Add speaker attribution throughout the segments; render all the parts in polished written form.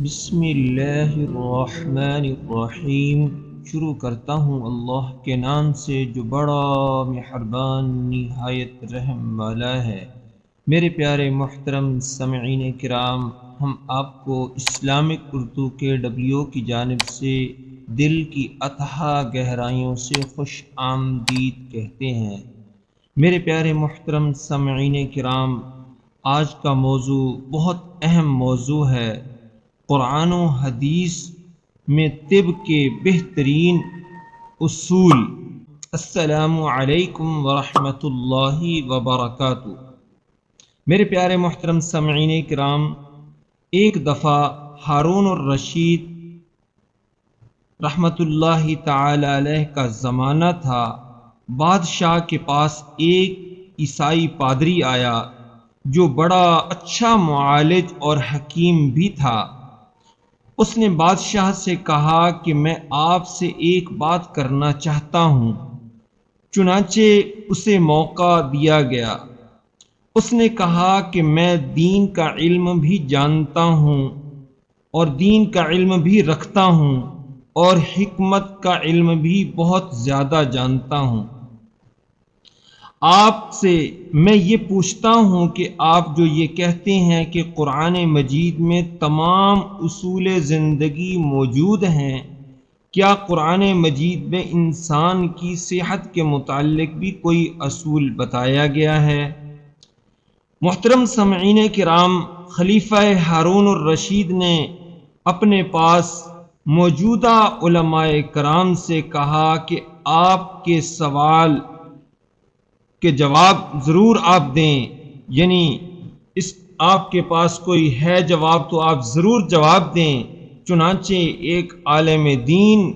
Speaker 1: بسم اللہ الرحمن الرحیم۔ شروع کرتا ہوں اللہ کے نام سے جو بڑا مہربان نہایت رحم والا ہے۔ میرے پیارے محترم سامعین کرام، ہم آپ کو اسلامک اردو کے ڈبلیو کی جانب سے دل کی اتھاہ گہرائیوں سے خوش آمدید کہتے ہیں۔ میرے پیارے محترم سامعین کرام، آج کا موضوع بہت اہم موضوع ہے۔ قرآن و حدیث میں طب کے بہترین اصول۔ السلام علیکم ورحمۃ اللہ وبرکاتہ۔ میرے پیارے محترم سامعین کرام، ایک دفعہ ہارون الرشید رحمۃ اللہ تعالی علیہ کا زمانہ تھا۔ بادشاہ کے پاس ایک عیسائی پادری آیا جو بڑا اچھا معالج اور حکیم بھی تھا۔ اس نے بادشاہ سے کہا کہ میں آپ سے ایک بات کرنا چاہتا ہوں۔ چنانچہ اسے موقع دیا گیا۔ اس نے کہا کہ میں دین کا علم بھی جانتا ہوں اور دین کا علم بھی رکھتا ہوں اور حکمت کا علم بھی بہت زیادہ جانتا ہوں۔ آپ سے میں یہ پوچھتا ہوں کہ آپ جو یہ کہتے ہیں کہ قرآن مجید میں تمام اصول زندگی موجود ہیں، کیا قرآن مجید میں انسان کی صحت کے متعلق بھی کوئی اصول بتایا گیا ہے؟ محترم سامعین کرام، خلیفہ ہارون الرشید نے اپنے پاس موجودہ علماء کرام سے کہا کہ آپ کے سوال کے جواب ضرور آپ دیں، یعنی آپ کے پاس کوئی ہے جواب تو آپ ضرور جواب دیں۔ چنانچہ ایک عالم دین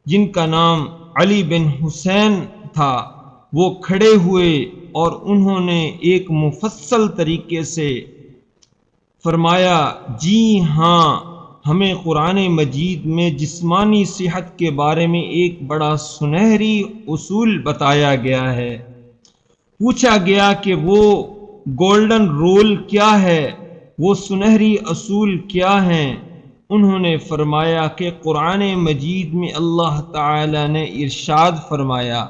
Speaker 1: جن کا نام علی بن حسین تھا، وہ کھڑے ہوئے اور انہوں نے ایک مفصل طریقے سے فرمایا، جی ہاں، ہمیں قرآن مجید میں جسمانی صحت کے بارے میں ایک بڑا سنہری اصول بتایا گیا ہے۔ پوچھا گیا کہ وہ گولڈن رول کیا ہے، وہ سنہری اصول کیا ہیں؟ انہوں نے فرمایا کہ قرآن مجید میں اللہ تعالی نے ارشاد فرمایا،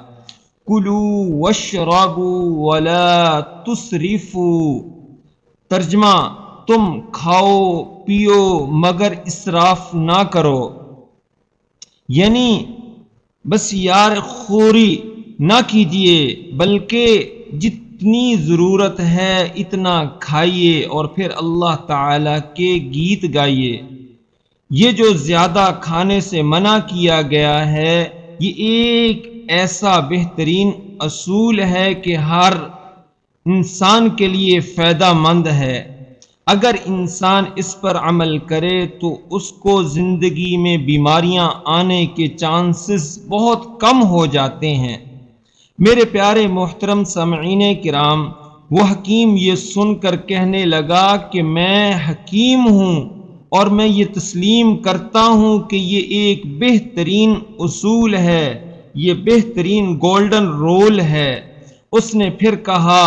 Speaker 1: کُلُوا واشربوا ولا تسرفوا۔ ترجمہ، تم کھاؤ پیو مگر اسراف نہ کرو، یعنی بس یار خوری نہ کیجیے، بلکہ جتنی ضرورت ہے اتنا کھائیے اور پھر اللہ تعالی کے گیت گائیے۔ یہ جو زیادہ کھانے سے منع کیا گیا ہے، یہ ایک ایسا بہترین اصول ہے کہ ہر انسان کے لیے فائدہ مند ہے۔ اگر انسان اس پر عمل کرے تو اس کو زندگی میں بیماریاں آنے کے چانسز بہت کم ہو جاتے ہیں۔ میرے پیارے محترم سامعین کرام، وہ حکیم یہ سن کر کہنے لگا کہ میں حکیم ہوں اور میں یہ تسلیم کرتا ہوں کہ یہ ایک بہترین اصول ہے، یہ بہترین گولڈن رول ہے۔ اس نے پھر کہا،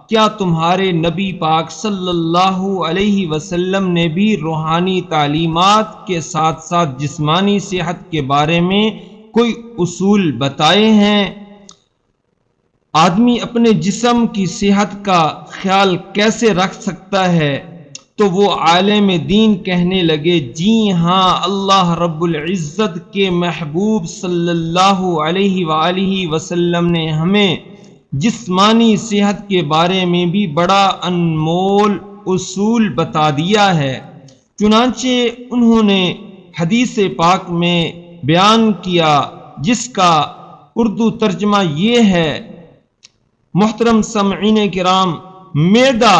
Speaker 1: کیا تمہارے نبی پاک صلی اللہ علیہ وسلم نے بھی روحانی تعلیمات کے ساتھ ساتھ جسمانی صحت کے بارے میں کوئی اصول بتائے ہیں؟ آدمی اپنے جسم کی صحت کا خیال کیسے رکھ سکتا ہے؟ تو وہ عالم دین کہنے لگے، جی ہاں، اللہ رب العزت کے محبوب صلی اللہ علیہ وآلہ وسلم نے ہمیں جسمانی صحت کے بارے میں بھی بڑا انمول اصول بتا دیا ہے۔ چنانچہ انہوں نے حدیث پاک میں بیان کیا، جس کا اردو ترجمہ یہ ہے۔ محترم سامعین کرام، معدہ،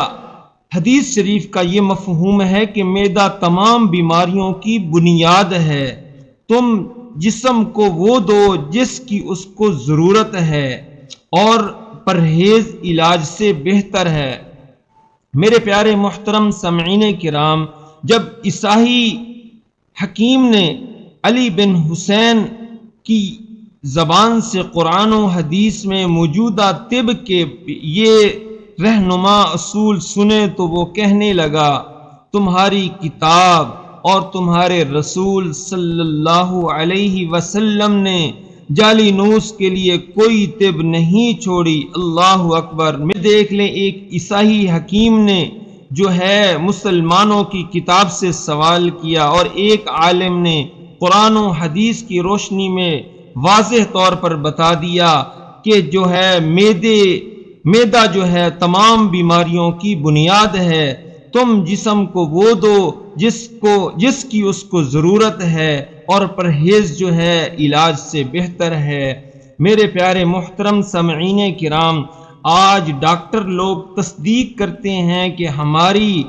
Speaker 1: حدیث شریف کا یہ مفہوم ہے کہ معدہ تمام بیماریوں کی بنیاد ہے۔ تم جسم کو وہ دو جس کی اس کو ضرورت ہے، اور پرہیز علاج سے بہتر ہے۔ میرے پیارے محترم سامعین کرام، جب عیسائی حکیم نے علی بن حسین کی زبان سے قرآن و حدیث میں موجودہ طب کے یہ رہنما اصول سنے تو وہ کہنے لگا، تمہاری کتاب اور تمہارے رسول صلی اللہ علیہ وسلم نے جعلی نوس کے لیے کوئی طب نہیں چھوڑی۔ اللہ اکبر۔ میں دیکھ لیں، ایک عیسائی حکیم نے جو ہے مسلمانوں کی کتاب سے سوال کیا، اور ایک عالم نے قرآن و حدیث کی روشنی میں واضح طور پر بتا دیا کہ جو ہے میدا جو ہے تمام بیماریوں کی بنیاد ہے۔ تم جسم کو وہ دو جس کی اس کو ضرورت ہے، اور پرہیز جو ہے علاج سے بہتر ہے۔ میرے پیارے محترم سامعین کرام، آج ڈاکٹر لوگ تصدیق کرتے ہیں کہ ہماری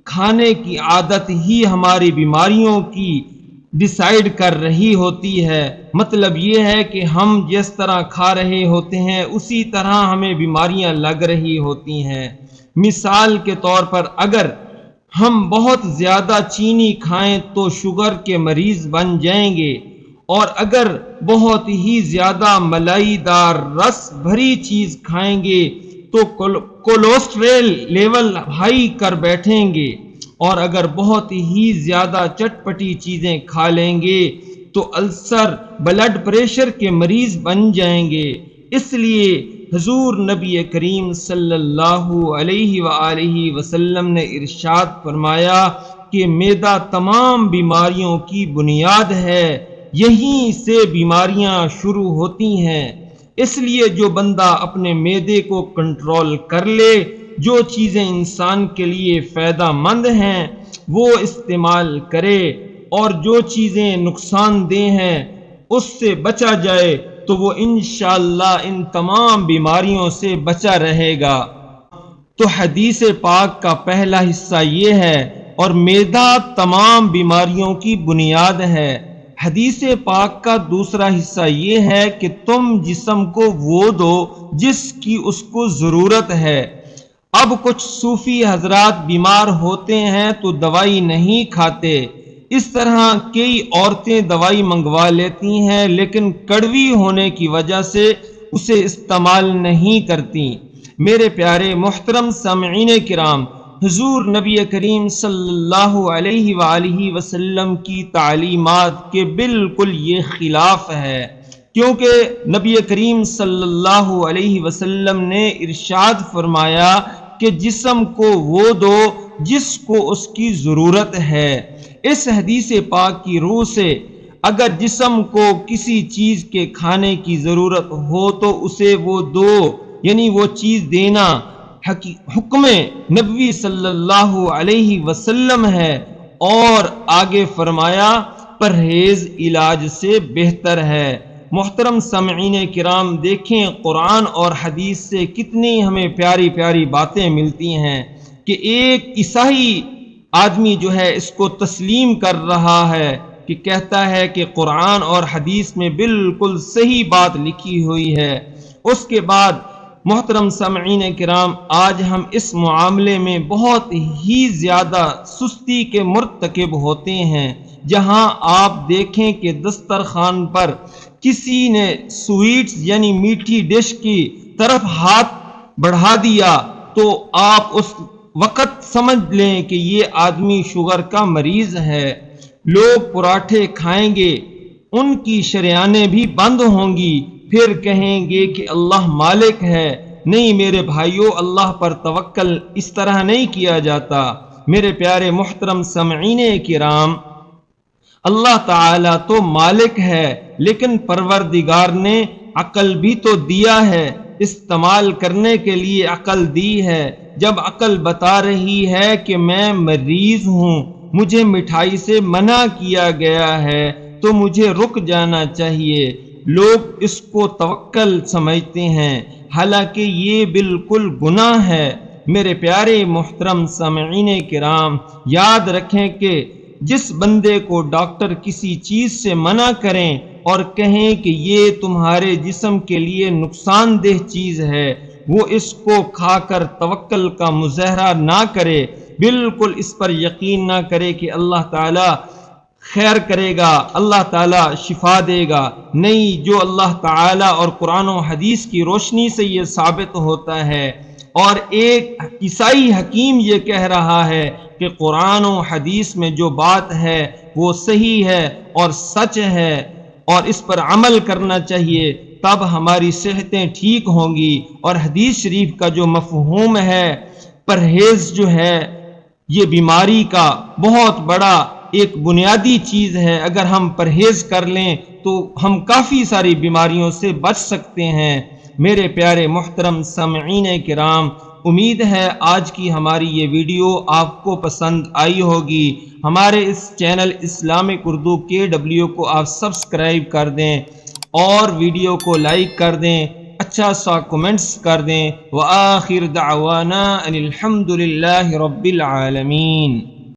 Speaker 1: کھانے کی عادت ہی ہماری بیماریوں کی ڈیسائیڈ کر رہی ہوتی ہے۔ مطلب یہ ہے کہ ہم جس طرح کھا رہے ہوتے ہیں اسی طرح ہمیں بیماریاں لگ رہی ہوتی ہیں۔ مثال کے طور پر اگر ہم بہت زیادہ چینی کھائیں تو شوگر کے مریض بن جائیں گے، اور اگر بہت ہی زیادہ ملائی دار رس بھری چیز کھائیں گے تو کولیسٹرول لیول ہائی کر بیٹھیں گے، اور اگر بہت ہی زیادہ چٹپٹی چیزیں کھا لیں گے تو السر، بلڈ پریشر کے مریض بن جائیں گے۔ اس لیے حضور نبی کریم صلی اللہ علیہ وآلہ وسلم نے ارشاد فرمایا کہ معدہ تمام بیماریوں کی بنیاد ہے، یہیں سے بیماریاں شروع ہوتی ہیں۔ اس لیے جو بندہ اپنے معدے کو کنٹرول کر لے، جو چیزیں انسان کے لیے فائدہ مند ہیں وہ استعمال کرے، اور جو چیزیں نقصان دہ ہیں اس سے بچا جائے، تو وہ انشاءاللہ ان تمام بیماریوں سے بچا رہے گا۔ تو حدیث پاک کا پہلا حصہ یہ ہے، اور معدہ تمام بیماریوں کی بنیاد ہے۔ حدیث پاک کا دوسرا حصہ یہ ہے کہ تم جسم کو وہ دو جس کی اس کو ضرورت ہے۔ اب کچھ صوفی حضرات بیمار ہوتے ہیں تو دوائی نہیں کھاتے، اس طرح کئی عورتیں دوائی منگوا لیتی ہیں لیکن کڑوی ہونے کی وجہ سے اسے استعمال نہیں کرتی۔ میرے پیارے محترم سامعین کرام، حضور نبی کریم صلی اللہ علیہ وآلہ وسلم کی تعلیمات کے بالکل یہ خلاف ہے، کیونکہ نبی کریم صلی اللہ علیہ وسلم نے ارشاد فرمایا کہ جسم کو وہ دو جس کو اس کی ضرورت ہے۔ اس حدیث پاک کی روح سے اگر جسم کو کسی چیز کے کھانے کی ضرورت ہو تو اسے وہ دو، یعنی وہ چیز دینا حکم نبوی صلی اللہ علیہ وسلم ہے، اور آگے فرمایا پرہیز علاج سے بہتر ہے۔ محترم سامعین کرام، دیکھیں قرآن اور حدیث سے کتنی ہمیں پیاری پیاری باتیں ملتی ہیں کہ ایک عیسائی آدمی جو ہے اس کو تسلیم کر رہا ہے کہ کہتا ہے کہ قرآن اور حدیث میں بالکل صحیح بات لکھی ہوئی ہے۔ اس کے بعد محترم سامعین کرام، آج ہم اس معاملے میں بہت ہی زیادہ سستی کے مرتکب ہوتے ہیں، جہاں آپ دیکھیں کہ دسترخوان پر کسی نے سویٹس یعنی میٹھی ڈش کی طرف ہاتھ بڑھا دیا تو آپ اس وقت سمجھ لیں کہ یہ آدمی شوگر کا مریض ہے۔ لوگ پراٹھے کھائیں گے، ان کی شریانیں بھی بند ہوں گی، پھر کہیں گے کہ اللہ مالک ہے۔ نہیں میرے بھائیوں، اللہ پر توکل اس طرح نہیں کیا جاتا۔ میرے پیارے محترم سامعین کرام، اللہ تعالی تو مالک ہے، لیکن پروردگار نے عقل بھی تو دیا ہے، استعمال کرنے کے لیے عقل دی ہے۔ جب عقل بتا رہی ہے کہ میں مریض ہوں، مجھے مٹھائی سے منع کیا گیا ہے، تو مجھے رک جانا چاہیے۔ لوگ اس کو توکل سمجھتے ہیں، حالانکہ یہ بالکل گناہ ہے۔ میرے پیارے محترم سامعین کرام، یاد رکھیں کہ جس بندے کو ڈاکٹر کسی چیز سے منع کریں اور کہیں کہ یہ تمہارے جسم کے لیے نقصان دہ چیز ہے، وہ اس کو کھا کر توکل کا مظاہرہ نہ کرے، بالکل اس پر یقین نہ کرے کہ اللہ تعالی خیر کرے گا، اللہ تعالی شفا دے گا۔ نہیں، جو اللہ تعالی اور قرآن و حدیث کی روشنی سے یہ ثابت ہوتا ہے، اور ایک عیسائی حکیم یہ کہہ رہا ہے کہ قرآن و حدیث میں جو بات ہے وہ صحیح ہے اور سچ ہے اور اس پر عمل کرنا چاہیے، تب ہماری صحتیں ٹھیک ہوں گی۔ اور حدیث شریف کا جو مفہوم ہے پرہیز جو ہے یہ بیماری کا بہت بڑا ایک بنیادی چیز ہے۔ اگر ہم پرہیز کر لیں تو ہم کافی ساری بیماریوں سے بچ سکتے ہیں۔ میرے پیارے محترم سامعین کرام، امید ہے آج کی ہماری یہ ویڈیو آپ کو پسند آئی ہوگی۔ ہمارے اس چینل اسلامک اردو KW کو آپ سبسکرائب کر دیں اور ویڈیو کو لائک کر دیں، اچھا سا کمنٹس کر دیں۔ وآخر دعوانا ان الحمد للہ رب العالمین۔